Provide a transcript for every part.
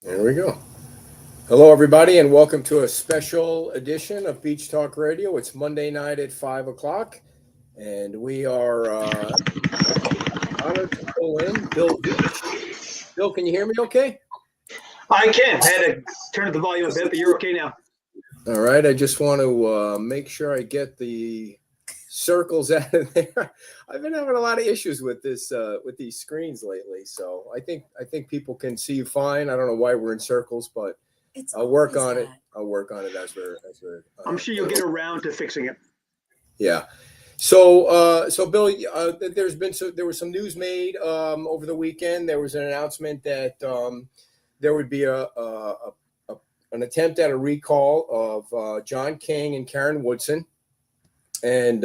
There we go. Hello, everybody, and welcome to a special edition of Beach Talk Radio. It's Monday night at 5 o'clock, and we are honored to pull in Bill Veach. Bill, can you hear me okay? I can. I had to turn the volume a bit, but you're okay now. All right. I just want to make sure I get the circles out of there. I've been having a lot of issues with this with these screens lately, so I think people can see you fine. I don't know why we're in circles, but I'll work on it. I'll work on it as we're. I'm sure you'll get around to fixing it. Yeah. So Bill, there was some news made over the weekend. There was an announcement that there would be an attempt at a recall of John King and Karen Woodson. And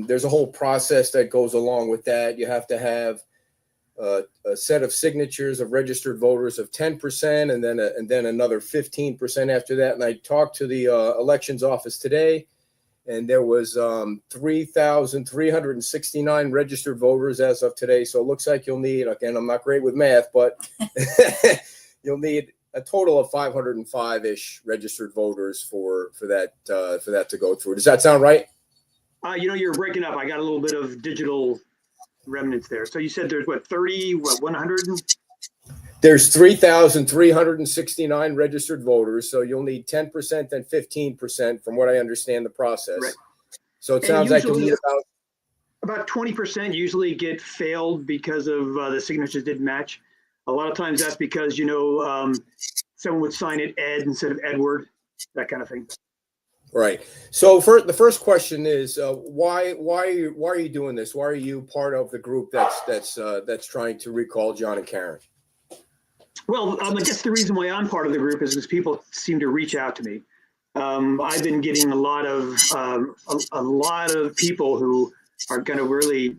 there's a whole process that goes along with that. You have to have a set of signatures of registered voters of 10%, and then another 15% after that. And I talked to the elections office today, and there was 3,369 registered voters as of today. So it looks like you'll need, again, I'm not great with math, but you'll need a total of 505-ish registered voters for that to go through. Does that sound right? You're breaking up. I got a little bit of digital remnants there. So you said there's 100? There's 3,369 registered voters. So you'll need 10%, then 15% from what I understand the process. Right. So it sounds like you'll need about 20% usually get failed because of the signatures didn't match. A lot of times that's because, someone would sign it Ed instead of Edward, that kind of thing. Right. So the first question is why are you doing this? Why are you part of the group that's trying to recall John and Karen? Well, I guess the reason why I'm part of the group is because people seem to reach out to me. I've been getting a lot of people who are kind of really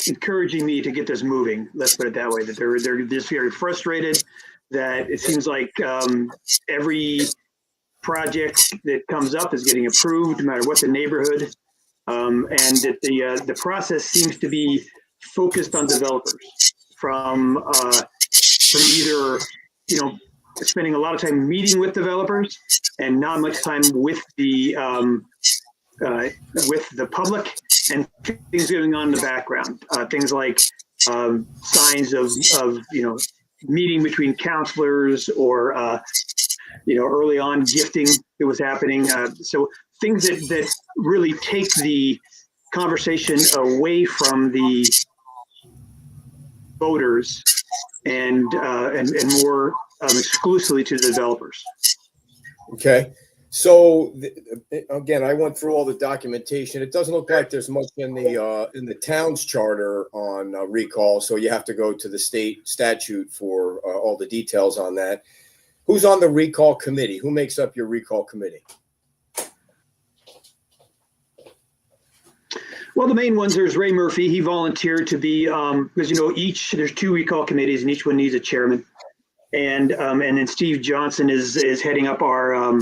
encouraging me to get this moving. Let's put it that way. That they're just very frustrated. That it seems like every project that comes up is getting approved, no matter what the neighborhood, and that the process seems to be focused on developers from either spending a lot of time meeting with developers and not much time with the public, and things going on in the background, things like signs of meeting between counselors or early on gifting that was happening. So things that really take the conversation away from the voters and more exclusively to the developers. Okay. So again, I went through all the documentation. It doesn't look like there's much in the town's charter on recall. So you have to go to the state statute for all the details on that. Who's on the recall committee? Who makes up your recall committee? Well, the main ones, there's Ray Murphy. He volunteered to be, because there's two recall committees and each one needs a chairman. And then Steve Johnson is heading up our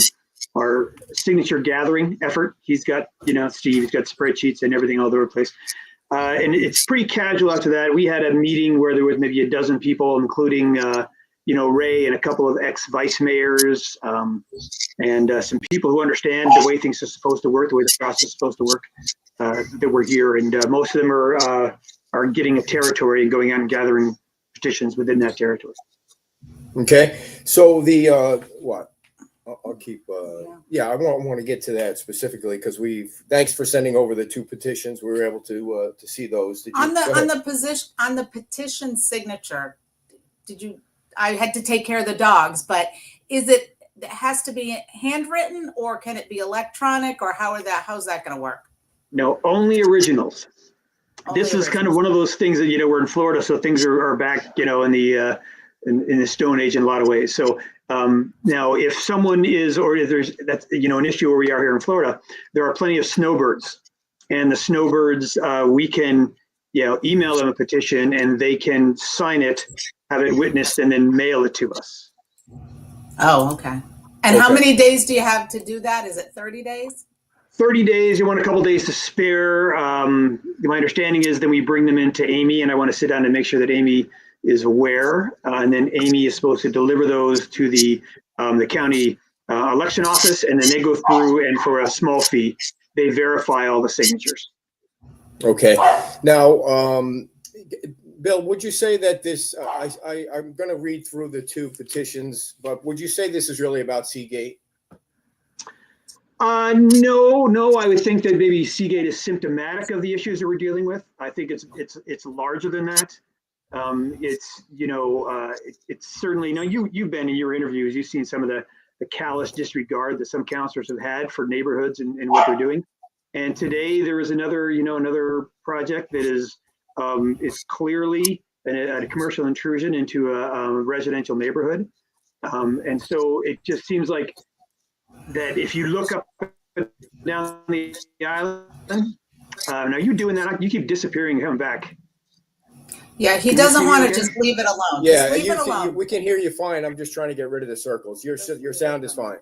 signature gathering effort. He's got, Steve's got spreadsheets and everything all over the place. And it's pretty casual after that. We had a meeting where there was maybe a dozen people, including Ray and a couple of ex-vice mayors, and some people who understand the way things are supposed to work, the way the process is supposed to work, that were here. And most of them are getting a territory and going out and gathering petitions within that territory. Okay. So I'll keep. I want to get to that specifically because thanks for sending over the two petitions. We were able to see those. On the petition signature, I had to take care of the dogs, but it has to be handwritten, or can it be electronic, or how's that going to work? No, only originals. This is kind of one of those things that, we're in Florida, so things are back, in the Stone Age in a lot of ways. So now if someone that's an issue where we are here in Florida, there are plenty of snowbirds, and the snowbirds, we can, email them a petition and they can sign it, have it witnessed, and then mail it to us. Oh, okay. And how many days do you have to do that? Is it 30 days? 30 days. You want a couple days to spare. My understanding is that we bring them into Amy, and I want to sit down and make sure that Amy is aware, and then Amy is supposed to deliver those to the county election office, and then they go through, and for a small fee, they verify all the signatures. Okay. Now, Bill, would you say that this? I'm going to read through the two petitions, but would you say this is really about Seagate? No. I would think that maybe Seagate is symptomatic of the issues that we're dealing with. I think it's larger than that. It's certainly, you've been in your interviews, you've seen some of the callous disregard that some councilors have had for neighborhoods and what they're doing. And today there is another project that is clearly a commercial intrusion into a residential neighborhood. And so it just seems like that if you look up and down the island, now you're doing that, you keep disappearing and coming back. Yeah, he doesn't want to just leave it alone. Yeah, just leave it alone. we can hear you fine. I'm just trying to get rid of the circles. Your sound is fine.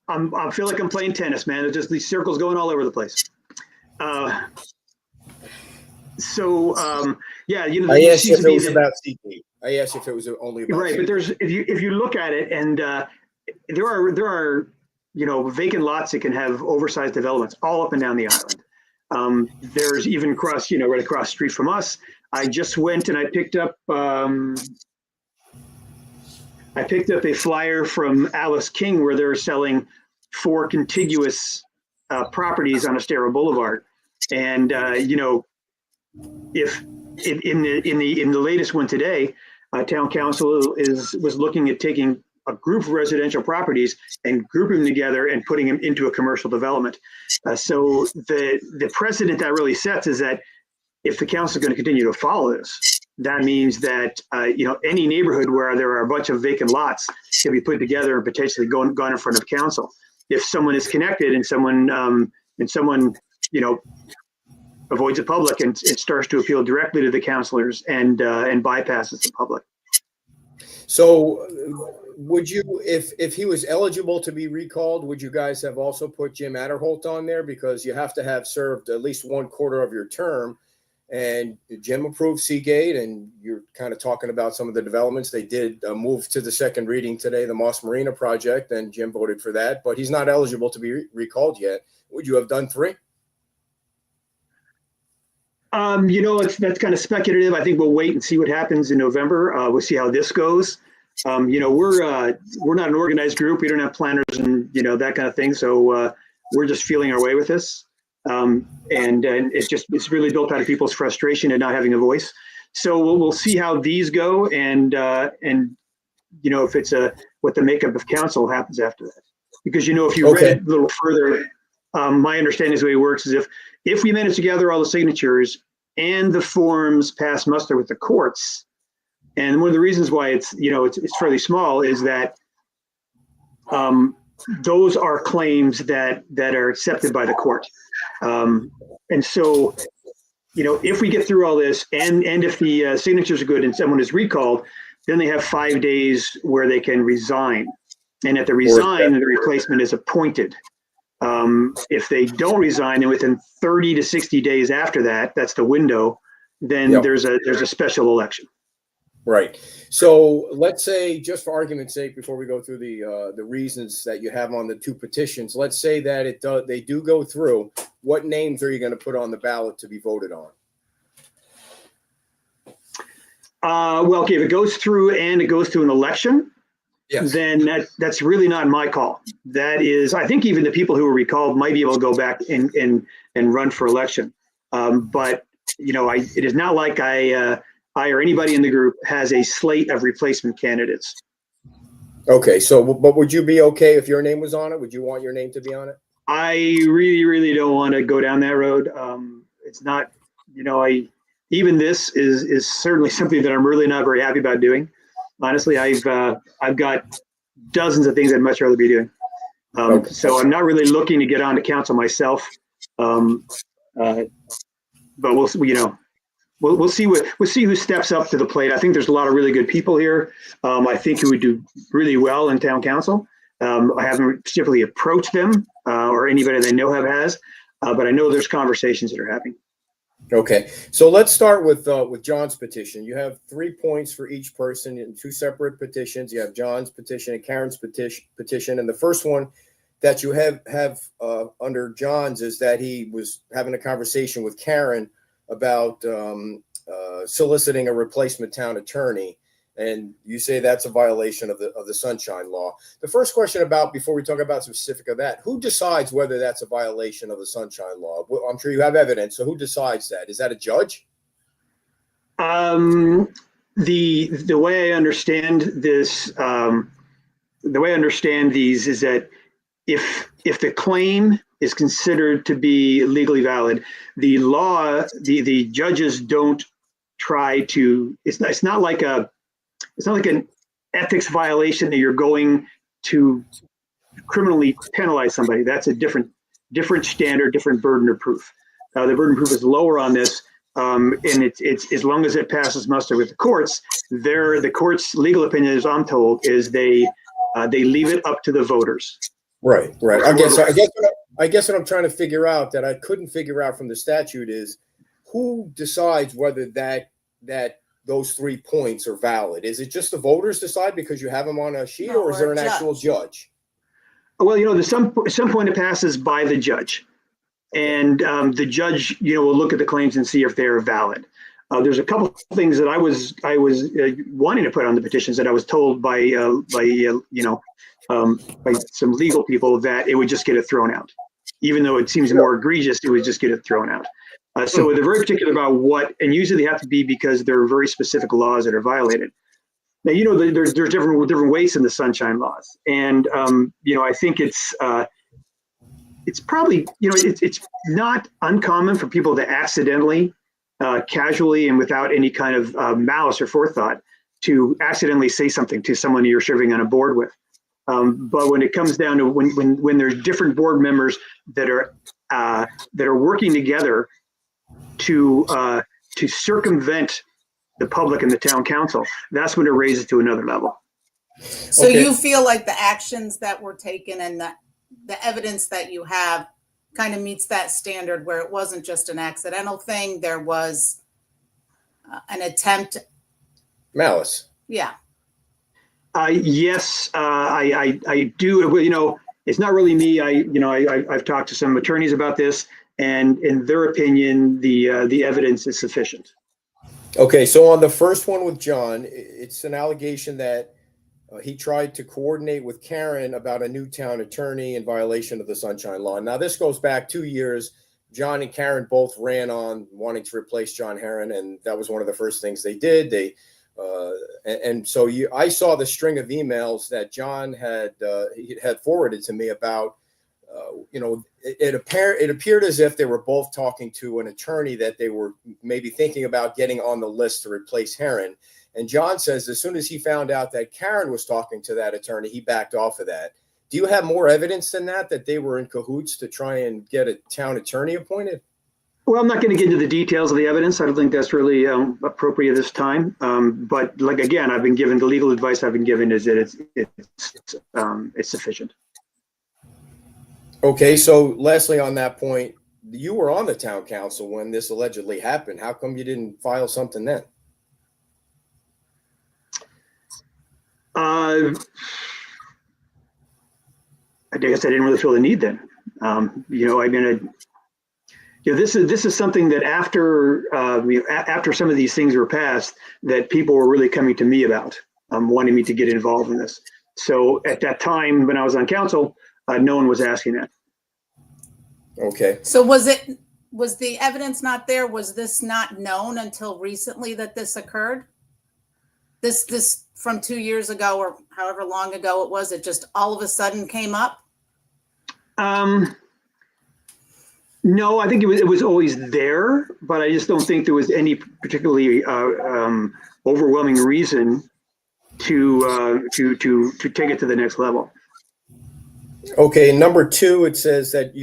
I feel like I'm playing tennis, man. There's just these circles going all over the place. Yeah, I asked if it was about Seagate. I asked if it was only about right, Seagate. but there's if you look at it, and there are vacant lots that can have oversized developments all up and down the island. There's even right across the street from us. I just went and I picked up a flyer from Alice King where they're selling 4 contiguous properties on Estero Boulevard, and if in the latest one today, town council was looking at taking a group of residential properties and grouping them together and putting them into a commercial development. So the precedent that really sets is that if the council is going to continue to follow this, that means that any neighborhood where there are a bunch of vacant lots can be put together and potentially gone in front of council. If someone is connected and someone avoids the public and it starts to appeal directly to the councilors and bypasses the public. So would you, if he was eligible to be recalled, would you guys have also put Jim Adderholt on there? Because you have to have served at least 1/4 of your term. And Jim approved Seagate, and you're kind of talking about some of the developments. They did move to the second reading today, the Moss Marina project, and Jim voted for that. But he's not eligible to be recalled yet. Would you have done 3? That's kind of speculative. I think we'll wait and see what happens in November. We'll see how this goes. We're not an organized group. We don't have planners and that kind of thing. So we're just feeling our way with this. And it's really built out of people's frustration and not having a voice. So we'll see how these go, and if it's what the makeup of council happens after that. Because if you read it a little further, my understanding is the way it works is if we manage to gather all the signatures and the forms pass muster with the courts, and one of the reasons why it's fairly small is that those are claims that are accepted by the court. And so, if we get through all this and if the signatures are good and someone is recalled, then they have 5 days where they can resign. And if they resign, the replacement is appointed. If they don't resign, then within 30 to 60 days after that, that's the window, then there's a special election. Right. So let's say, just for argument's sake, before we go through the reasons that you have on the 2 petitions, let's say that they do go through. What names are you going to put on the ballot to be voted on? If it goes through and it goes to an election, then that's really not my call. That is, I think even the people who were recalled might be able to go back and run for election. But it is not like I or anybody in the group has a slate of replacement candidates. Okay, but would you be okay if your name was on it? Would you want your name to be on it? I really, really don't want to go down that road. It's not, even this is certainly something that I'm really not very happy about doing. Honestly, I've got dozens of things I'd much rather be doing. So I'm not really looking to get onto council myself. But we'll see who steps up to the plate. I think there's a lot of really good people here. I think who would do really well in town council. I haven't specifically approached them or anybody they know has, but I know there's conversations that are happening. Okay, so let's start with John's petition. You have 3 points for each person in 2 separate petitions. You have John's petition and Karen's petition, and the first one that you have under John's is that he was having a conversation with Karen about soliciting a replacement town attorney, and you say that's a violation of the Sunshine Law. The first question before we talk about specific of that, who decides whether that's a violation of the Sunshine Law? Well, I'm sure you have evidence, so who decides that? Is that a judge? The way I understand this, the way I understand these is that if the claim is considered to be legally valid, the law, the judges don't try to. It's not like an ethics violation that you're going to criminally penalize somebody. That's a different standard, different burden of proof. The burden of proof is lower on this, and it's as long as it passes muster with the courts. The court's legal opinion, as I'm told, is they leave it up to the voters. Right. I guess what I'm trying to figure out that I couldn't figure out from the statute is who decides whether those 3 points are valid. Is it just the voters decide because you have them on a sheet, or is there an actual judge? Well, at some point it passes by the judge, and the judge, will look at the claims and see if they're valid. There's a couple of things that I was wanting to put on the petitions that I was told by some legal people that it would just get it thrown out, even though it seems more egregious. It would just get it thrown out. So they're very particular about what, and usually they have to be because there are very specific laws that are violated. Now, there's different weights in the Sunshine Laws, and I think it's probably it's not uncommon for people to accidentally, casually, and without any kind of malice or forethought, to accidentally say something to someone you're serving on a board with. But when it comes down to when there's different board members that are working together to circumvent the public and the town council, that's when it raises to another level. So you feel like the actions that were taken and the evidence that you have kind of meets that standard, where it wasn't just an accidental thing, there was an attempt. Malice. Yeah. Yes, I do. It's not really me. I've talked to some attorneys about this, and in their opinion, the evidence is sufficient. Okay, so on the first one with John, it's an allegation that he tried to coordinate with Karen about a new town attorney in violation of the Sunshine Law. Now, this goes back 2 years. John and Karen both ran on wanting to replace John Herron, and that was one of the first things they did. So I saw the string of emails that John had forwarded to me about, it appeared as if they were both talking to an attorney that they were maybe thinking about getting on the list to replace Herron. And John says as soon as he found out that Karen was talking to that attorney, he backed off of that. Do you have more evidence than that they were in cahoots to try and get a town attorney appointed? Well, I'm not going to get into the details of the evidence. I don't think that's really appropriate this time. But again, I've been given the legal advice I've been given is that it's sufficient. Okay, so lastly on that point, you were on the town council when this allegedly happened. How come you didn't file something then? I guess I didn't really feel the need then. This is something that after some of these things were passed, that people were really coming to me about, wanting me to get involved in this. So at that time, when I was on council, no one was asking that. Okay. So was the evidence not there? Was this not known until recently that this occurred? This from 2 years ago or however long ago it was, it just all of a sudden came up? No, I think it was always there, but I just don't think there was any particularly overwhelming reason to take it to the next level. Okay, number 2, it says that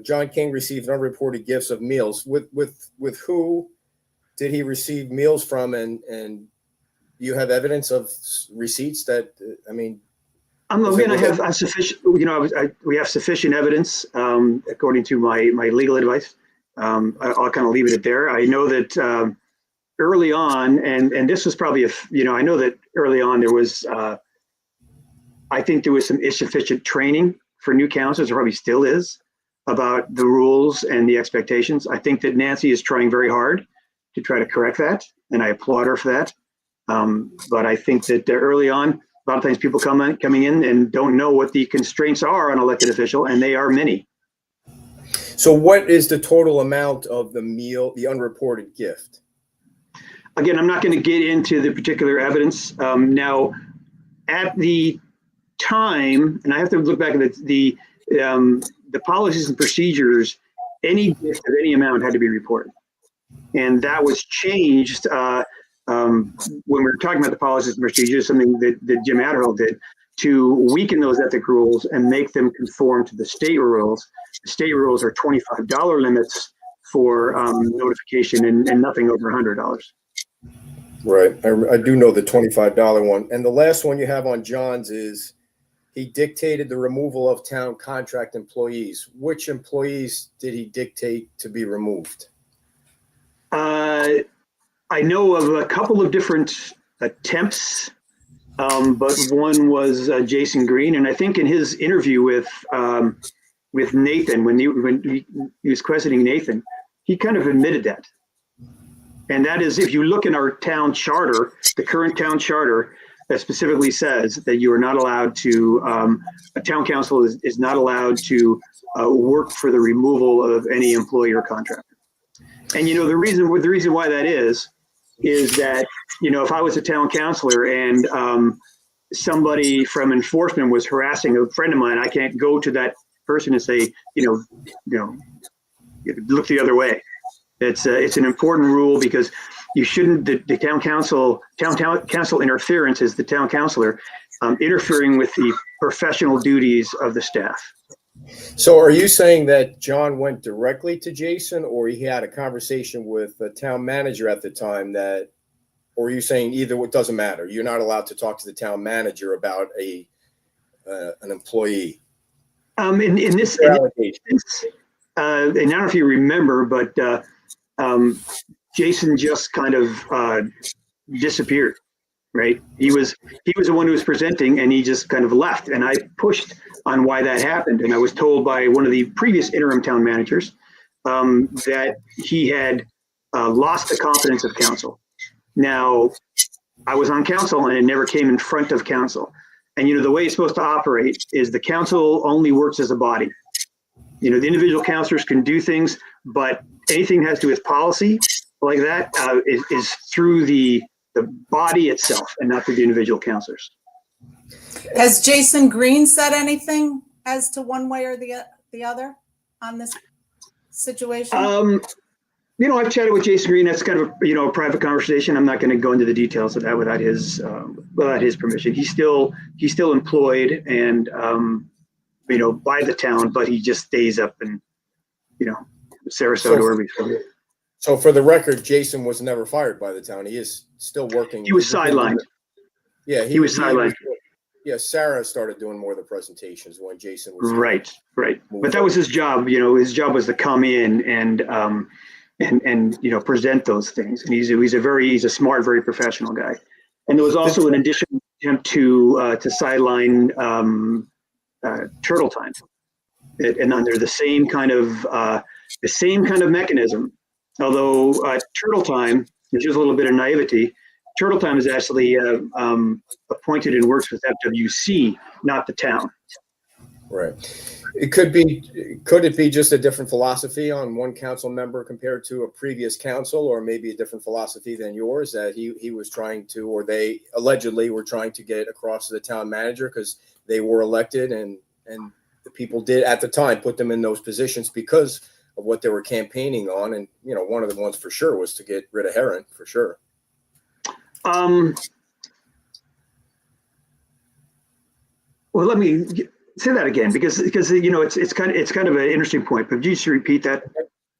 John King received unreported gifts of meals. With who did he receive meals from, and you have evidence of receipts that, Again, I have sufficient. We have sufficient evidence, according to my legal advice, I'll kind of leave it at there. I know that early on, and this was probably I know that early on there was, I think there was some insufficient training for new counselors, there probably still is, about the rules and the expectations. I think that Nancy is trying very hard to try to correct that, and I applaud her for that. But I think that early on, a lot of times people coming in and don't know what the constraints are on an elected official, and they are many. So what is the total amount of the meal, the unreported gift? Again, I'm not going to get into the particular evidence. Now, at the time, and I have to look back at the policies and procedures, any gift of any amount had to be reported. And that was changed when we were talking about the policies and procedures, something that Jim Adderall did, to weaken those ethic rules and make them conform to the state rules. The state rules are $25 limits for notification and nothing over $100. Right. I do know the $25 one. And the last one you have on John's is he dictated the removal of town contract employees. Which employees did he dictate to be removed? I know of a couple of different attempts, but one was Jason Green, and I think in his interview with Nathan, when he was questioning Nathan, he kind of admitted that. And that is, if you look in our town charter, the current town charter, that specifically says that you are not allowed to, a town council is not allowed to work for the removal of any employee or contractor. And the reason why that is that if I was a town councilor and somebody from enforcement was harassing a friend of mine, I can't go to that person and say, look the other way. It's an important rule because you shouldn't. The town council interference is the town councilor interfering with the professional duties of the staff. So are you saying that John went directly to Jason, or he had a conversation with the town manager at the time or are you saying either? It doesn't matter. You're not allowed to talk to the town manager about an employee. In this instance, and I don't know if you remember, but Jason just kind of disappeared. Right. He was the one who was presenting, and he just kind of left. And I pushed on why that happened. And I was told by one of the previous interim town managers that he had lost the confidence of council. Now, I was on council and it never came in front of council. And, the way it's supposed to operate is the council only works as a body. The individual councilors can do things, but anything that has to do with policy like that is through the body itself and not through the individual councilors. Has Jason Green said anything as to one way or the other on this situation? I've chatted with Jason Green. That's kind of a private conversation. I'm not going to go into the details of that without his permission. He's still employed and by the town, but he just stays up in Sarasota or wherever he's from. So for the record, Jason was never fired by the town. He is still working. He was sidelined. Yeah, he was sidelined. Yeah, Sarah started doing more of the presentations when Jason was right. But that was his job. His job was to come in and present those things. And he's a smart, very professional guy. And there was also an additional attempt to sideline Turtle Time, and under the same kind of mechanism. Although Turtle Time, which is a little bit of naivety, Turtle Time is actually appointed and works with FWC, not the town. Right. Could it be just a different philosophy on one council member compared to a previous council, or maybe a different philosophy than yours that he was trying to, or they allegedly were trying to get across to the town manager because they were elected and the people did at the time put them in those positions because of what they were campaigning on. And, one of the ones for sure was to get rid of Heron for sure. Well, let me say that again, because it's kind of an interesting point, but you just repeat that.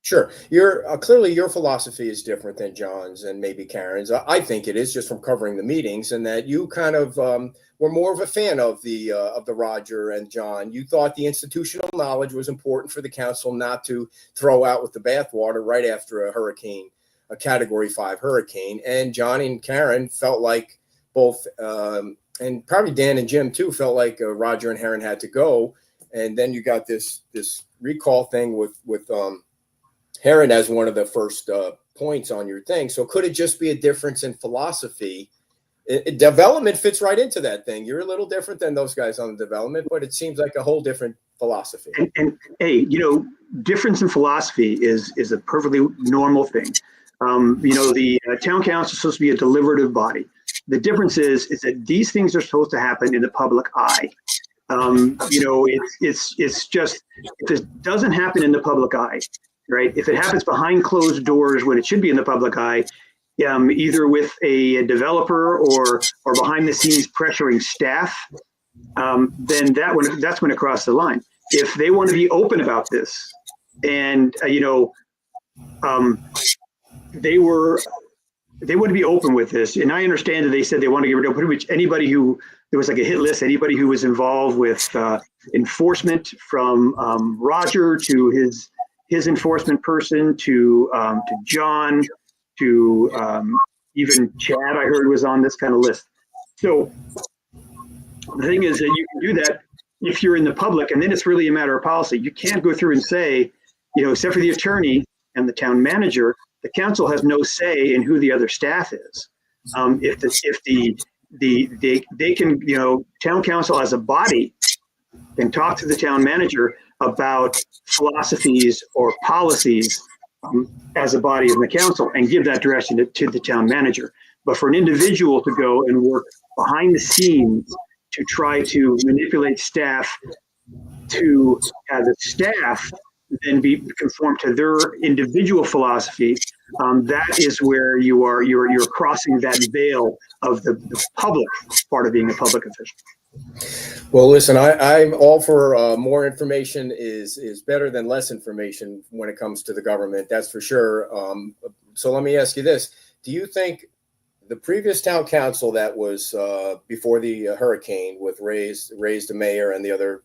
Sure. Your clearly your philosophy is different than John's and maybe Karen's. I think it is just from covering the meetings, and that you kind of were more of a fan of the Roger and John. You thought the institutional knowledge was important for the council not to throw out with the bathwater right after a hurricane, a Category 5 hurricane. And John and Karen felt like both, and probably Dan and Jim too, felt like Roger and Heron had to go. And then you got this recall thing with Heron as one of the first points on your thing. So could it just be a difference in philosophy? Development fits right into that thing. You're a little different than those guys on the development, but it seems like a whole different philosophy. And hey, difference in philosophy is a perfectly normal thing. The town council is supposed to be a deliberative body. The difference is that these things are supposed to happen in the public eye. It's just, if it doesn't happen in the public eye, right? If it happens behind closed doors when it should be in the public eye, either with a developer or behind the scenes pressuring staff, then that's when it crosses the line. If they want to be open about this, and they want to be open with this, and I understand that they said they want to get rid of pretty much anybody who, there was like a hit list, anybody who was involved with enforcement, from Roger to his enforcement person to John to even Chad, I heard, was on this kind of list. So the thing is that you can do that if you're in the public, and then it's really a matter of policy. You can't go through and say, except for the attorney and the town manager, the council has no say in who the other staff is. They can, town council as a body can talk to the town manager about philosophies or policies as a body of the council and give that direction to the town manager. But for an individual to go and work behind the scenes to try to manipulate staff to have the staff then be conform to their individual philosophy, that is where you're crossing that veil of the public part of being a public official. Well, listen, I'm all for more information is better than less information when it comes to the government. That's for sure. So let me ask you this. Do you think the previous town council that was before the hurricane with Ray's the mayor and the other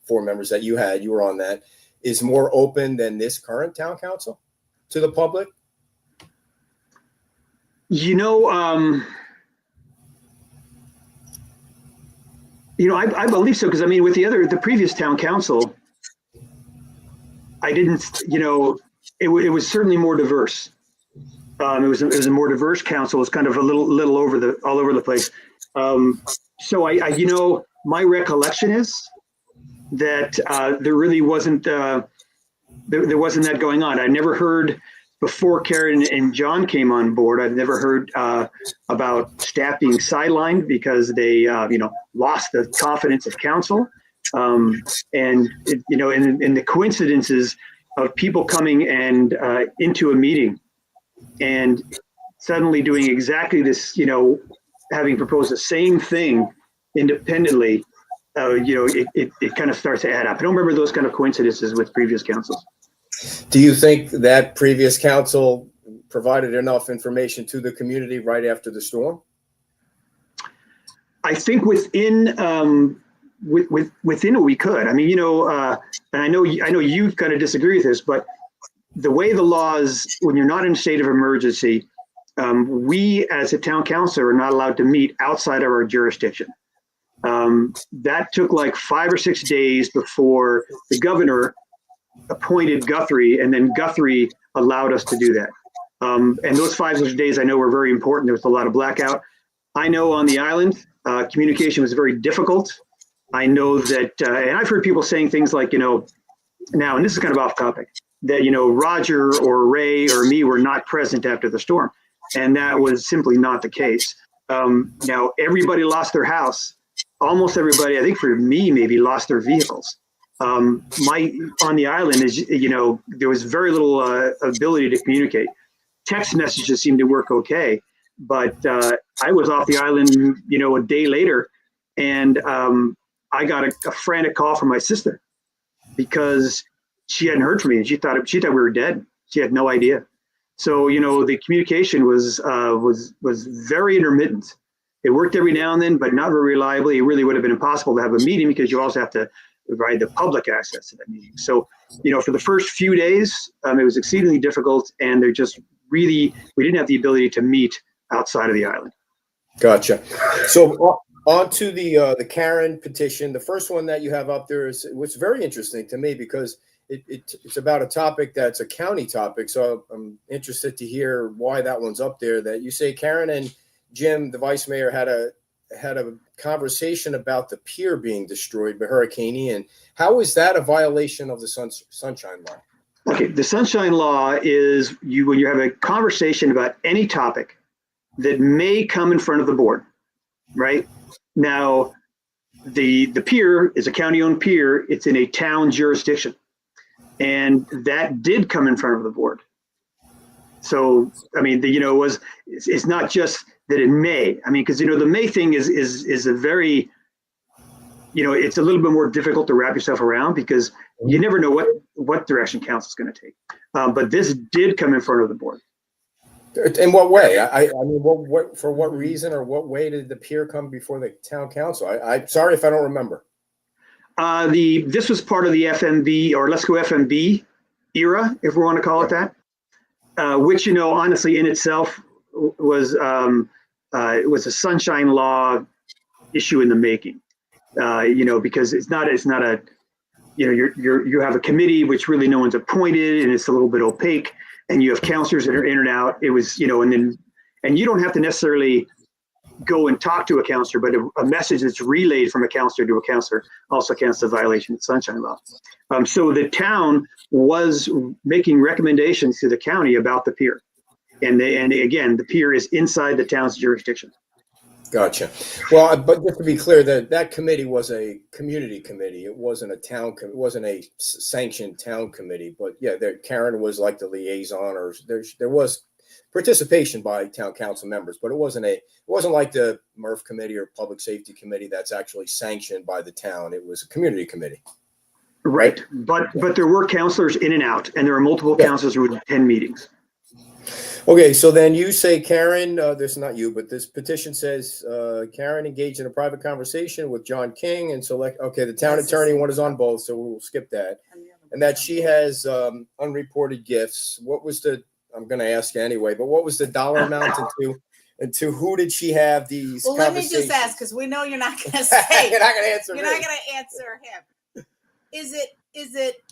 four members that you were on that, is more open than this current town council to the public? I believe so, because with the previous town council, I didn't, it was certainly more diverse. It was a more diverse council. It was kind of a little all over the place. So I my recollection is that there really wasn't there wasn't that going on. I never heard before Karen and John came on board. I've never heard about staff being sidelined because they lost the confidence of council, and the coincidences of people coming and into a meeting and suddenly doing exactly this, having proposed the same thing independently. It kind of starts to add up. I don't remember those kind of coincidences with previous councils. Do you think that previous council provided enough information to the community right after the storm? I think within we could. And I know you kind of disagree with this, but the way the laws, when you're not in a state of emergency, we as a town council are not allowed to meet outside of our jurisdiction. That took like 5 or 6 days before the governor appointed Guthrie, and then Guthrie allowed us to do that. And those 5 or 6 days I know were very important. There was a lot of blackout. I know on the island, communication was very difficult. I know that, and I've heard people saying things like, now, and this is kind of off topic, that, Roger or Ray or me were not present after the storm. And that was simply not the case. Now, everybody lost their house. Almost everybody, I think for me, maybe lost their vehicles. On the island is, there was very little ability to communicate. Text messages seemed to work okay, but I was off the island, a day later, and I got a frantic call from my sister because she hadn't heard from me, and she thought we were dead. She had no idea. So, the communication was very intermittent. It worked every now and then, but not very reliably. It really would have been impossible to have a meeting because you also have to provide the public access to that meeting. So, for the first few days, it was exceedingly difficult, and we didn't have the ability to meet outside of the island. Gotcha. So on to the Karen petition. The first one that you have up there is what's very interesting to me because it's about a topic that's a county topic. So I'm interested to hear why that one's up there. That you say Karen and Jim, the vice mayor, had a conversation about the pier being destroyed by Hurricane Ian. How is that a violation of the Sunshine Law? Okay, the Sunshine Law is when you have a conversation about any topic that may come in front of the board, right? Now, the pier is a county-owned pier. It's in a town jurisdiction. And that did come in front of the board. So, I mean, it's not just that it may. I mean, because, the may thing is a very, it's a little bit more difficult to wrap yourself around because you never know what direction council's going to take. But this did come in front of the board. In what way? I mean, what for what reason or what way did the pier come before the town council? I'm sorry if I don't remember. This was part of the FMB, or let's go FMB era, if we want to call it that, which, honestly in itself was it was a Sunshine Law issue in the making, because it's not a, you have a committee which really no one's appointed and it's a little bit opaque, and you have counselors that are in and out. It was, and you don't have to necessarily go and talk to a counselor, but a message that's relayed from a counselor to a counselor also counts as a violation of Sunshine Law. So the town was making recommendations to the county about the pier. And again, the pier is inside the town's jurisdiction. Gotcha. Well, but just to be clear, that committee was a community committee. It wasn't it wasn't a sanctioned town committee. But yeah, Karen was like the liaison, or there was participation by town council members, but it wasn't like the MRF committee or public safety committee that's actually sanctioned by the town. It was a community committee. Right. But there were counselors in and out, and there were multiple counselors who would attend meetings. Okay, so then you say Karen, this is not you, but this petition says Karen engaged in a private conversation with John King and the town attorney one is on both, so we'll skip that. And that she has unreported gifts. What was I'm going to ask you anyway, but what was the dollar amount and to who did she have these Well, let me just ask, because we know you're not going to say. You're not going to answer You're me. not going to answer him. Is it,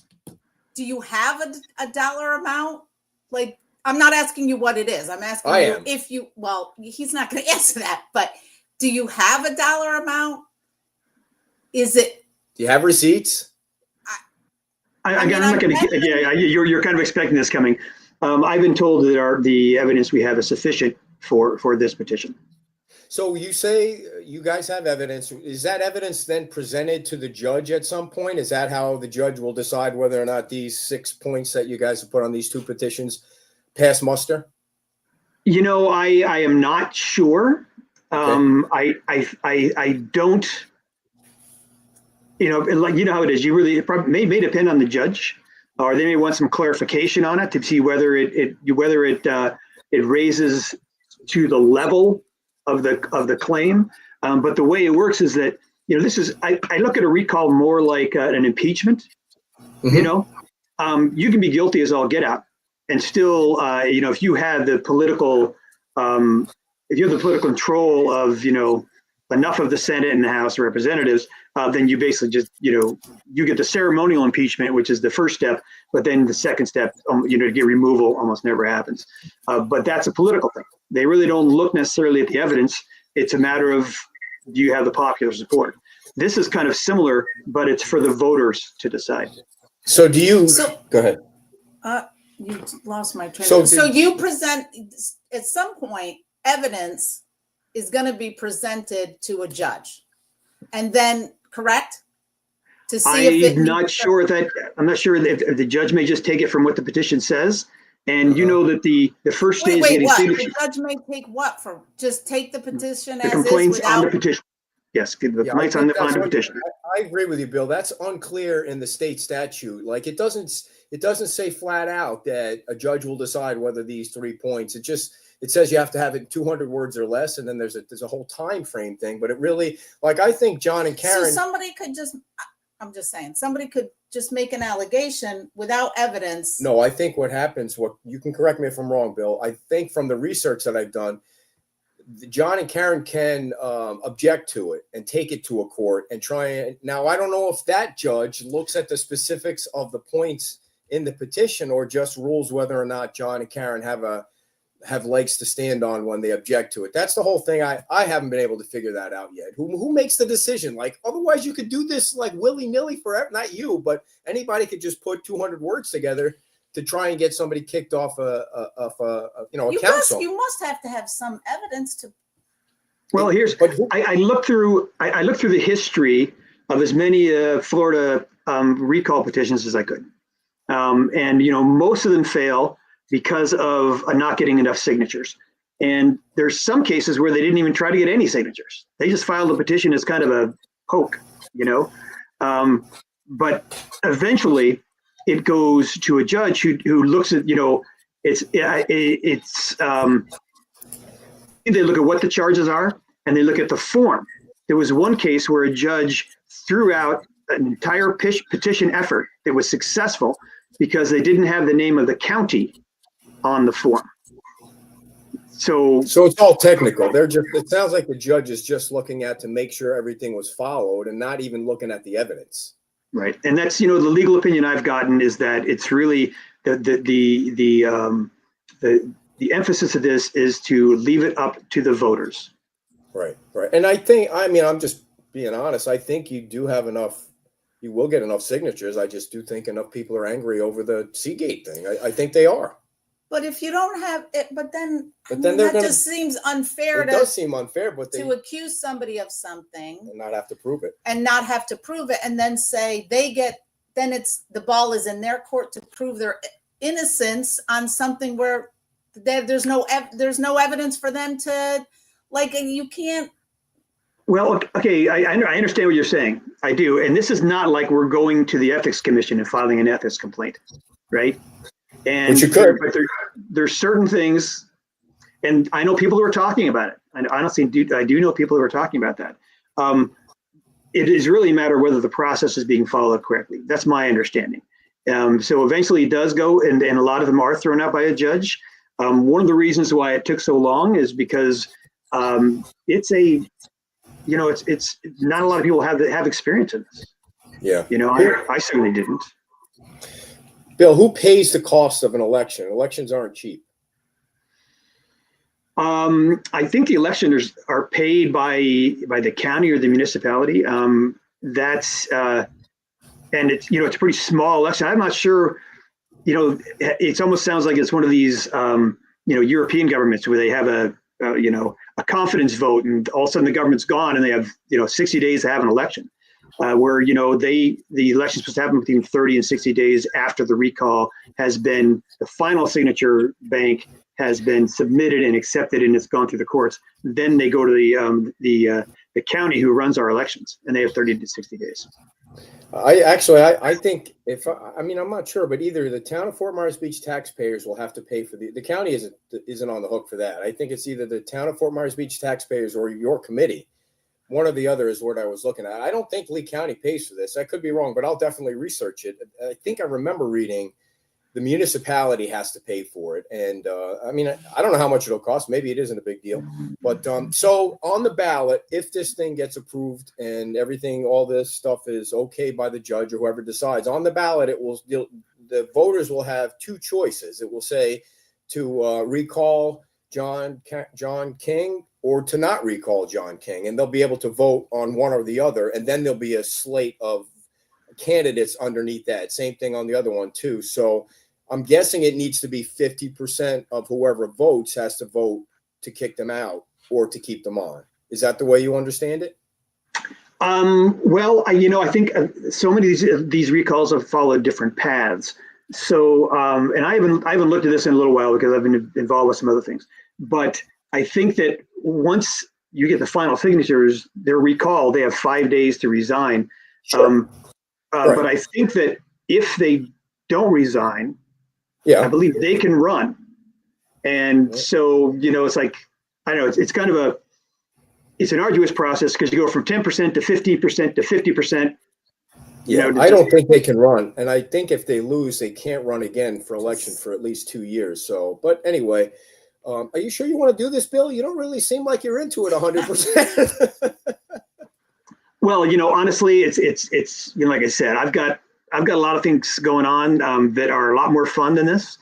do you have a dollar amount? Like, I'm not asking you what it is. I'm asking you if you, well, he's not going to answer that, but do you have a dollar amount? Is it? Do you have receipts? I'm not going to, you're kind of expecting this coming. I've been told that the evidence we have is sufficient for this petition. So you say you guys have evidence. Is that evidence then presented to the judge at some point? Is that how the judge will decide whether or not these 6 points that you guys have put on these two petitions pass muster? I am not sure. Okay. I don't, how it is. It probably may depend on the judge, or they may want some clarification on it to see whether it raises to the level of the claim. But the way it works is that, this is, I look at a recall more like an impeachment. Mm-hmm. You can be guilty as all get out, and still, if you have the political, control of, enough of the Senate and the House of Representatives, then you basically just, you get the ceremonial impeachment, which is the first step, but then the second step, to get removal almost never happens. But that's a political thing. They really don't look necessarily at the evidence. It's a matter of, do you have the popular support? This is kind of similar, but it's for the voters to decide. So go ahead. You lost my train. So you present, at some point, evidence is going to be presented to a judge, and then, correct? To see I'm not sure if the judge may just take it from what the petition says, and that the first stage is getting what? signature. The judge may take what from? Just take the petition The as complaints is on the petition. Yes, the Yeah, I complaints think on that's the what petition. I agree with you, Bill. That's unclear in the state statute. Like it doesn't say flat out that a judge will decide whether these 3 points. It says you have to have it 200 words or less, and then there's a whole time frame thing. But it really, like, I think John and So Karen. somebody could just, I'm just saying, somebody could just make an allegation without evidence. No, I think what happens, what you can correct me if I'm wrong, Bill. I think from the research that I've done, John and Karen can object to it and take it to a court and try and. Now, I don't know if that judge looks at the specifics of the points in the petition or just rules whether or not John and Karen have legs to stand on when they object to it. That's the whole thing. I haven't been able to figure that out yet. Who makes the decision? Like, otherwise you could do this like willy-nilly forever. Not you, but anybody could just put 200 words together to try and get somebody kicked off a council. You must have to have some evidence to. Well, I looked through the history of as many Florida recall petitions as I could, and most of them fail because of not getting enough signatures. And there's some cases where they didn't even try to get any signatures. They just filed a petition as kind of a poke, but eventually it goes to a judge who looks at, they look at what the charges are and they look at the form. There was one case where a judge threw out an entire petition effort that was successful because they didn't have the name of the county on the form. So it's all technical. It sounds like the judge is just looking at to make sure everything was followed and not even looking at the evidence. Right. And that's, the legal opinion I've gotten is that it's really the emphasis of this is to leave it up to the voters. Right. And I'm just being honest. I think you do have enough, you will get enough signatures. I just do think enough people are angry over the Seagate thing. I think they are. But if you don't have it, just seems unfair. It does seem unfair, but to accuse somebody of something and not have to prove it, and then say then it's the ball is in their court to prove their innocence on something where there's no evidence for them to, like, and you can't. Well, okay, I understand what you're saying. I do, and this is not like we're going to the Ethics Commission and filing an ethics complaint, right? And which you could, but there's certain things, and I know people who are talking about it. I honestly do know people who are talking about that. It is really a matter of whether the process is being followed correctly. That's my understanding. So eventually it does go, and a lot of them are thrown out by a judge. One of the reasons why it took so long is because it's not a lot of people have experience in this. Yeah. I certainly didn't. Bill, who pays the cost of an election? Elections aren't cheap. I think the electioners are paid by the county or the municipality. That's and it's it's a pretty small election. I'm not sure. It almost sounds like it's one of these European governments where they have a confidence vote, and all of a sudden the government's gone, and they have 60 days to have an election. Where the election is supposed to happen between 30 and 60 days after the recall has been, the final signature bank has been submitted and accepted and it's gone through the courts. Then they go to the county who runs our elections, and they have 30 to 60 days. I think I'm not sure, but either the town of Fort Myers Beach taxpayers will have to pay for the county isn't on the hook for that. I think it's either the town of Fort Myers Beach taxpayers or your committee. One or the other is what I was looking at. I don't think Lee County pays for this. I could be wrong, but I'll definitely research it. I think I remember reading the municipality has to pay for it. And I don't know how much it'll cost. Maybe it isn't a big deal. But so on the ballot, if this thing gets approved and everything, all this stuff is okay by the judge or whoever decides, on the ballot, the voters will have two choices. It will say to recall John King or to not recall John King, and they'll be able to vote on one or the other, and then there'll be a slate of candidates underneath that. Same thing on the other one too. So I'm guessing it needs to be 50% of whoever votes has to vote to kick them out or to keep them on. Is that the way you understand it? Well, I think so many of these recalls have followed different paths. So, and I haven't looked at this in a little while because I've been involved with some other things. But I think that once you get the final signatures, they're recalled. They have 5 days to resign. Sure. Right. But I think that if they don't resign, Yeah. I believe they can run. And so, it's like, I don't know, it's kind of it's an arduous process because you go from 10% to 15% to 50%. I don't think they can run. And I think if they lose, they can't run again for election for at least 2 years. So, but anyway, are you sure you want to do this, Bill? You don't really seem like you're into it 100%. Well, honestly, it's like I said, I've got a lot of things going on that are a lot more fun than this.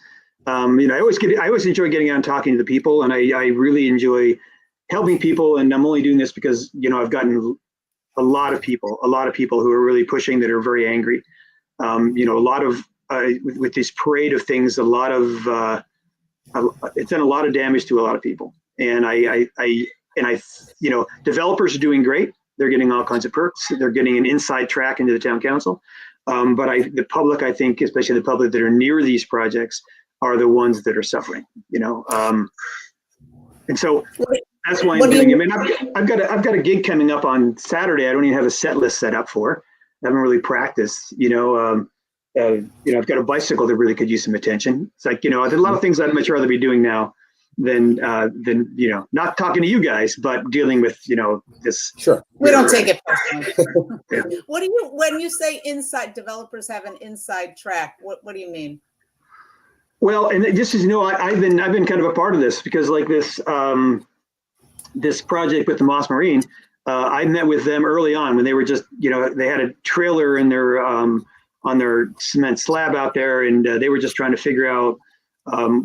I always enjoy getting out and talking to the people, and I really enjoy helping people. And I'm only doing this because I've gotten a lot of people who are really pushing, that are very angry. A lot of with this parade of things, it's done a lot of damage to a lot of people. And developers are doing great. They're getting all kinds of perks. They're getting an inside track into the town council. But the public, I think, especially the public that are near these projects, are the ones that are suffering. And so that's why I'm doing it. I mean, I've got a gig coming up on Saturday. I don't even have a set list set up for. I haven't really practiced. I've got a bicycle that really could use some attention. It's like, there's a lot of things I'd much rather be doing now than not talking to you guys, but dealing with this. Sure. We don't take it personally. Yeah. When you say inside, developers have an inside track, what do you mean? Well, and this is, I've been kind of a part of this, because like this project with the Moss Marine, I met with them early on when they were just, they had a trailer in their on their cement slab out there, and they were just trying to figure out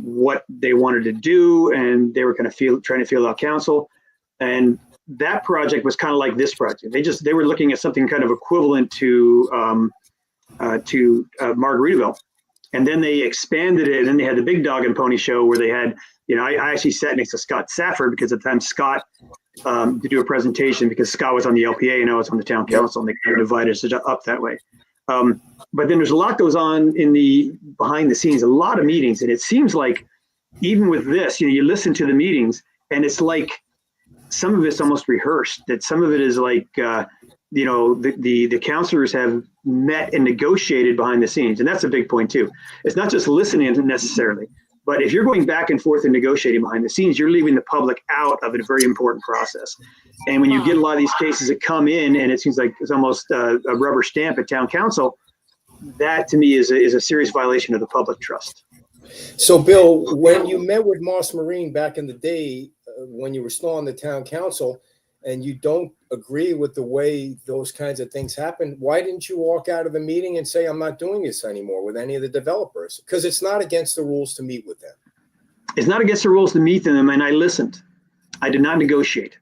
what they wanted to do, and they were kind of trying to feel out council. And that project was kind of like this project. They were looking at something kind of equivalent to Margaritaville. And then they expanded it, and then they had the big dog and pony show where they had, I actually sat next to Scott Safford, because at the time Scott to do a presentation, because Scott was on the LPA and I was on the town council, and they kind of divided us up that way. But then there's a lot goes on in the behind the scenes, a lot of meetings. And it seems like even with this, you listen to the meetings, and it's like some of it's almost rehearsed, that some of it is like, the counselors have met and negotiated behind the scenes. And that's a big point too. It's not just listening necessarily, but if you're going back and forth and negotiating behind the scenes, you're leaving the public out of a very important process. And when you get a lot of these cases that come in, and it seems like it's almost a rubber stamp at town council, that to me is a serious violation of the public trust. So, Bill, when you met with Moss Marine back in the day, when you were still on the town council, and you don't agree with the way those kinds of things happen, why didn't you walk out of the meeting and say, I'm not doing this anymore with any of the developers? Because it's not against the rules to meet with them. It's not against the rules to meet them, and I listened. I did not negotiate.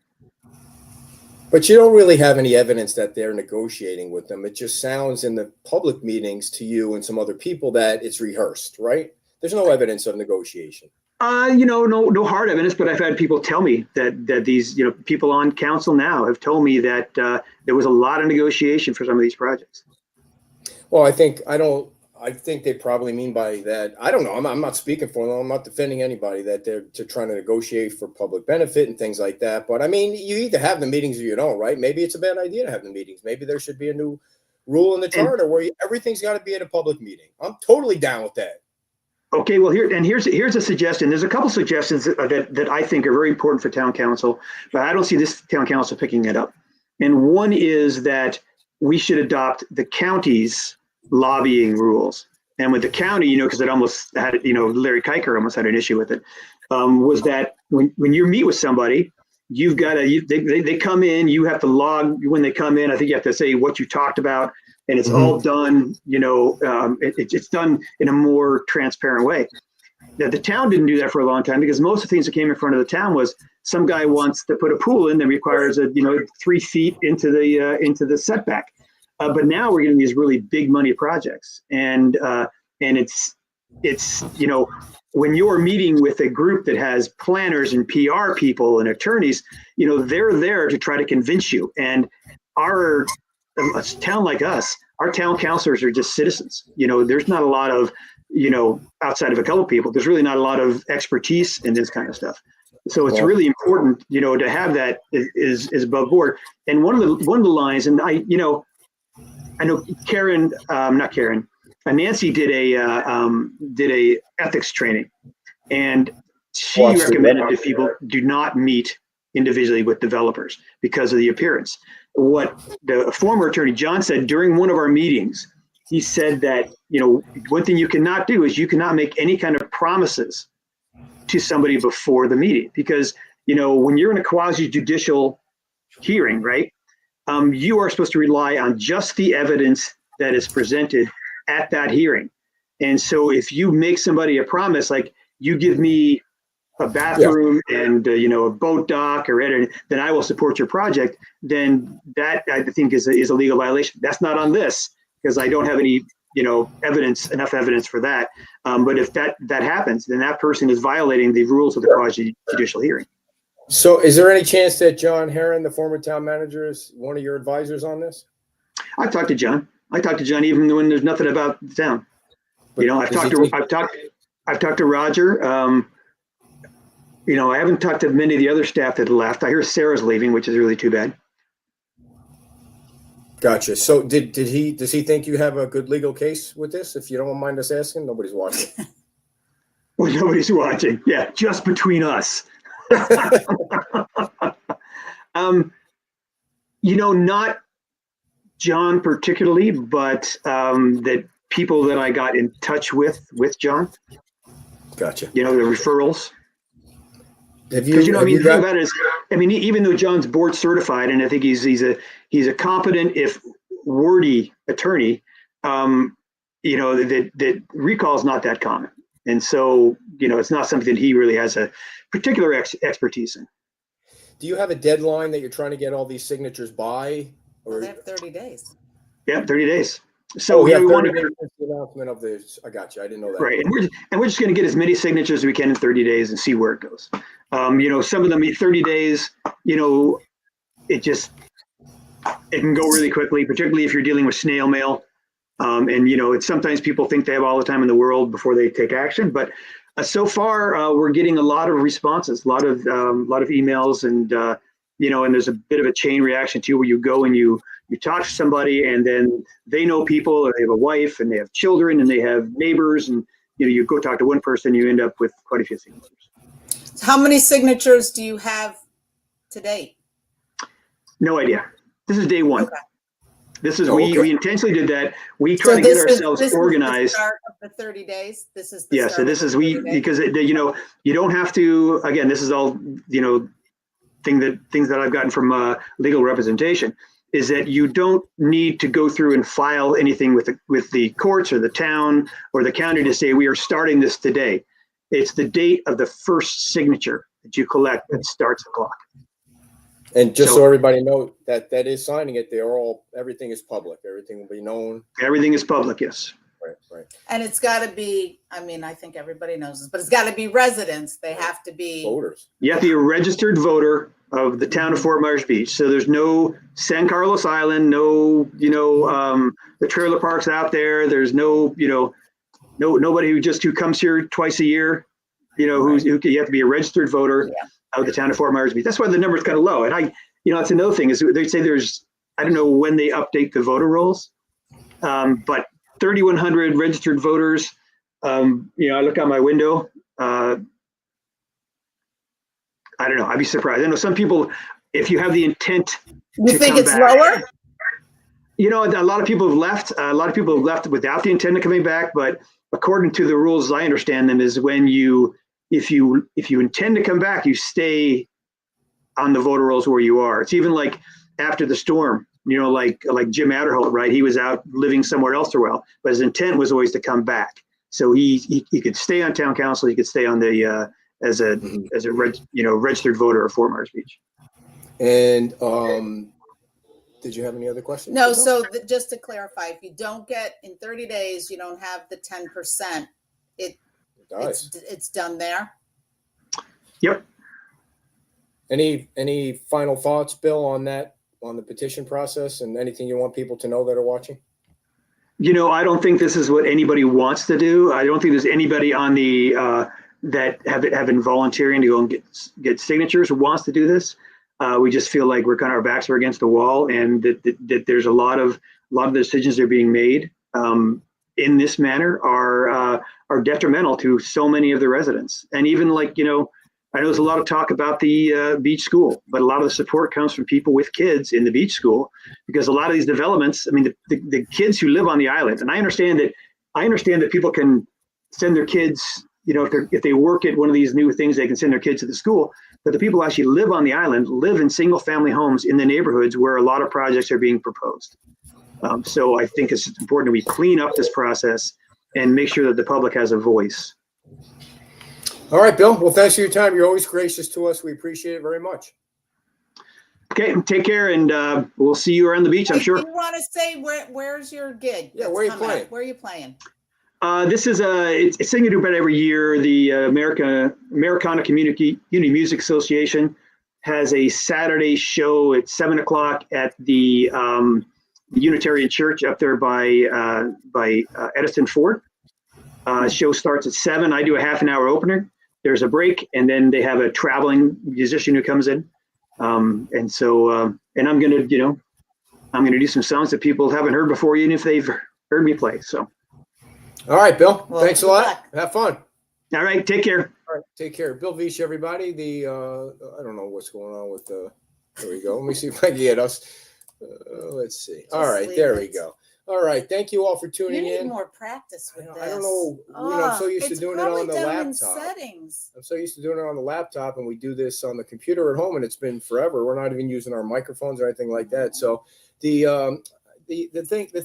But you don't really have any evidence that they're negotiating with them. It just sounds in the public meetings to you and some other people that it's rehearsed, right? There's no evidence of negotiation. No hard evidence, but I've had people tell me that these, people on council now have told me that there was a lot of negotiation for some of these projects. Well, I think they probably mean by that. I don't know. I'm not speaking for them. I'm not defending anybody that they're trying to negotiate for public benefit and things like that. But I mean, you either have the meetings or you don't, right? Maybe it's a bad idea to have the meetings. Maybe there should be a new rule in the charter where everything's got to be at a public meeting. I'm totally down with that. Okay, well, here's a suggestion. There's a couple suggestions that I think are very important for town council, but I don't see this town council picking it up. And one is that we should adopt the county's lobbying rules. And with the county, because it almost had, Larry Kiker almost had an issue with it, was that when you meet with somebody, you've got to, they come in, you have to log when they come in. I think you have to say what you talked about. And it's all done, it's done in a more transparent way. Now, the town didn't do that for a long time, because most of the things that came in front of the town was some guy wants to put a pool in that requires 3 feet into the setback. But now we're getting these really big money projects, and it's when you're meeting with a group that has planners and PR people and attorneys, they're there to try to convince you. And a town like us, our town councilors are just citizens. There's not a lot of, outside of a couple of people, there's really not a lot of expertise in this kind of stuff. So it's Yeah. really important, to have that is above board. And one of the lines, and I know Karen, not Karen, Nancy did a ethics training, and she Watch the- recommended that people do not meet individually with developers because of the appearance. What the former attorney John said during one of our meetings, he said that, one thing you cannot do is you cannot make any kind of promises to somebody before the meeting, because, when you're in a quasi judicial hearing, right, you are supposed to rely on just the evidence that is presented at that hearing. And so if you make somebody a promise, like you give me a bathroom and a boat dock or anything, then I will support your project, then that I think is a legal violation. That's not on this because I don't have any enough evidence for that. But if that happens, then that person is violating the rules of the quasi judicial hearing. So is there any chance that John Herron, the former town manager, is one of your advisors on this? I've talked to John. I talked to John even when there's nothing about the town. But I've talked to Roger. I haven't talked to many of the other staff that left. I hear Sarah's leaving, which is really too bad. Gotcha. So does he think you have a good legal case with this? If you don't mind us asking, nobody's watching. Well, nobody's watching. Yeah, just between us. Not John particularly, but that people that I got in touch with John. Gotcha. The referrals. Have you? Because have the you thing got- about it is, even though John's board certified, and I think he's a competent, if wordy attorney, that recall is not that common, and so it's not something that he really has a particular expertise in. Do you have a deadline that you're trying to get all these signatures by? Well, they have 30 days. Yeah, 30 days. So we have we 30 want days since the announcement of this. I got you. I didn't know that. right, and we're just going to get as many signatures as we can in 30 days and see where it goes. Some of them 30 days. It can go really quickly, particularly if you're dealing with snail mail. It's sometimes people think they have all the time in the world before they take action, but so far we're getting a lot of responses, a lot of emails, and and there's a bit of a chain reaction too, where you go and you talk to somebody, and then they know people, or they have a wife, and they have children, and they have neighbors, and you go talk to one person, you end up with quite a few signatures. So how many signatures do you have to date? No idea. This is day one. Okay. This is Okay. we intentionally did that. We try to get ourselves organized. Is the start of the 30 days. This is the Yeah, start so this of is the 30 days. because you don't have to. Again, this is all things that I've gotten from legal representation, is that you don't need to go through and file anything with the courts or the town or the county to say we are starting this today. It's the date of the first signature that you collect that starts the clock. And just so everybody knows that is signing it, everything is public. Everything will be known. Everything is public, yes. Right. And it's got to be, I think everybody knows this, but it's got to be residents. They have to be Voters. You have to be a registered voter of the town of Fort Myers Beach. So there's no San Carlos Island, no, the trailer parks out there. There's no, nobody who comes here twice a year, you have to be a registered voter of the town of Fort Myers Beach. That's why the number is kind of low. And it's another thing is they say I don't know when they update the voter rolls, but 3,100 registered voters. I look out my window. I don't know. I'd be surprised. I know some people, if you have the intent You to think come it's back, lower? a lot of people have left. A lot of people have left without the intent of coming back. But according to the rules, as I understand them, is when if you intend to come back, you stay on the voter rolls where you are. It's even like after the storm, like Jim Adderholt, right? He was out living somewhere else for a while, but his intent was always to come back. So he could stay on town council. He could stay on the as a registered voter of Fort Myers Beach. And did you have any other questions? No. So just to clarify, if you don't get in 30 days, you don't have the 10%. It's done there. Yep. Any final thoughts, Bill, on that, on the petition process, and anything you want people to know that are watching? I don't think this is what anybody wants to do. I don't think there's anybody on the that have been volunteering to go and get signatures, who wants to do this. We just feel like our backs are against the wall, and that there's a lot of decisions that are being made in this manner are detrimental to so many of the residents. And even I know there's a lot of talk about the beach school, but a lot of the support comes from people with kids in the beach school, because a lot of these developments, I mean, the kids who live on the island, and I understand that people can send their kids, if they work at one of these new things, they can send their kids to the school. But the people who actually live on the island live in single family homes in the neighborhoods where a lot of projects are being proposed. So I think it's important that we clean up this process and make sure that the public has a voice. All right, Bill. Well, thanks for your time. You're always gracious to us. We appreciate it very much. Okay, take care, and we'll see you around the beach, I'm sure. Do you want to say where's your gig? Yeah, where are you playing? Where are you playing? This is it's thing we do about every year. The Americana Community Music Association has a Saturday show at 7:00 at the Unitarian Church up there by Edison Ford. Show starts at 7. I do a half an hour opener. There's a break, and then they have a traveling musician who comes in. And I'm gonna do some songs that people haven't heard before, even if they've heard me play. So. All right, Bill. Well, thanks a lot. Have fun. All right. Take care. All right, take care. Bill Veach, everybody. I don't know what's going on with there we go. Let me see if I can get us. Let's see. All right, there we go. All right. Thank you all for tuning You need in. more practice with this. I don't know. I'm so used to doing it on the laptop. Settings. I'm so used to doing it on the laptop, and we do this on the computer at home, and it's been forever. We're not even using our microphones or anything like that. So the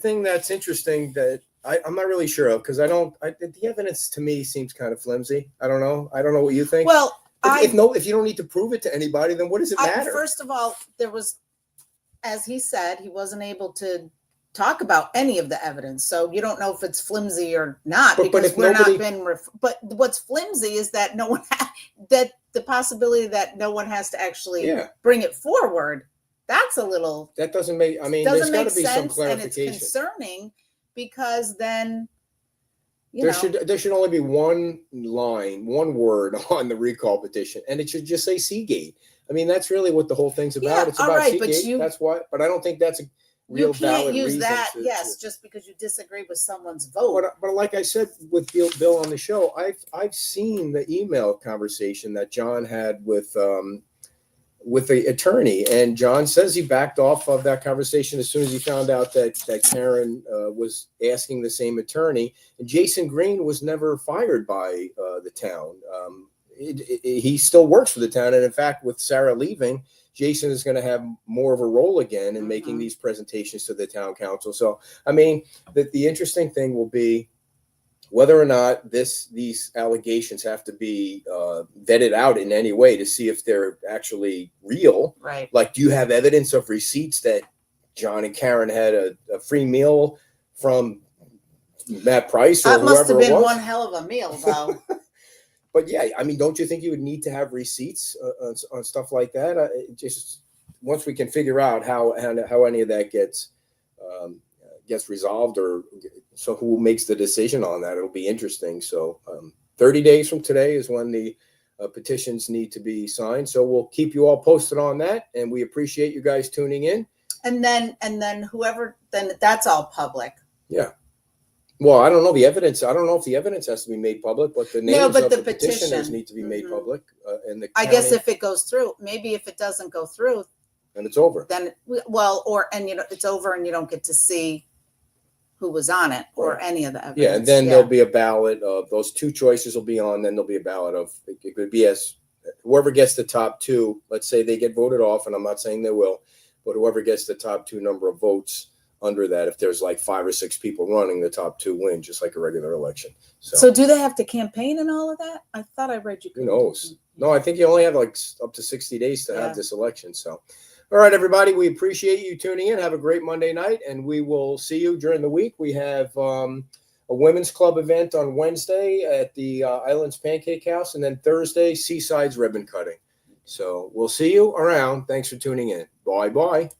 thing that's interesting that I'm not really sure of, because the evidence to me seems kind of flimsy. I don't know what you think. Well, if you don't need to prove it to anybody, then what does it matter? First of all, there was, as he said, he wasn't able to talk about any of the evidence, so you don't know if it's flimsy or not, because we're not been. But what's flimsy is that no one that the possibility that no one has to actually bring it forward. That's a little. That doesn't make. I mean, there's got to be some clarification. And it's concerning, because then there should only be one word on the recall petition, and it should just say Seagate. I mean, that's really what the whole thing's about. Yeah, it's about right, Seagate. That's what. But I don't think that's a real valid reason. You can't use that, just because you disagree with someone's vote. But like I said with Bill on the show, I've seen the email conversation that John had with the attorney, and John says he backed off of that conversation as soon as he found out that Karen was asking the same attorney. And Jason Green was never fired by the town. He still works for the town, and in fact, with Sarah leaving, Jason is going to have more of a role again in making these presentations to the town council. So, I mean, the interesting thing will be whether or not these allegations have to be vetted out in any way to see if they're actually real. Right. Like, do you have evidence of receipts that John and Karen had a free meal from Matt Price or whoever it was? That must have been one hell of a meal, though. But yeah, I mean, don't you think you would need to have receipts on stuff like that? Just once we can figure out how any of that gets resolved, or so who makes the decision on that, it'll be interesting. So 30 days from today is when the petitions need to be signed. So we'll keep you all posted on that, and we appreciate you guys tuning in. And then that's all public. Yeah. Well, I don't know the evidence. I don't know if the evidence has to be made public, but the names of the petitioners need to be made public. And I guess if it goes through, maybe if it doesn't go through, then it's over. Then it's over, and you don't get to see who was on it or any of the evidence. Yeah, and then there'll be a ballot of those two choices will be on. Then there'll be a ballot of it could be as whoever gets the top two. Let's say they get voted off, and I'm not saying they will, but whoever gets the top two number of votes under that, if there's like 5 or 6 people running, the top 2 win, just like a regular election. So do they have to campaign and all of that? I thought I read you. Who knows? No, I think you only have like up to 60 days to have this election. So, all right, everybody, we appreciate you tuning in. Have a great Monday night, and we will see you during the week. We have a women's club event on Wednesday at the Islands Pancake House, and then Thursday, Seaside's ribbon cutting. So we'll see you around. Thanks for tuning in. Bye-bye.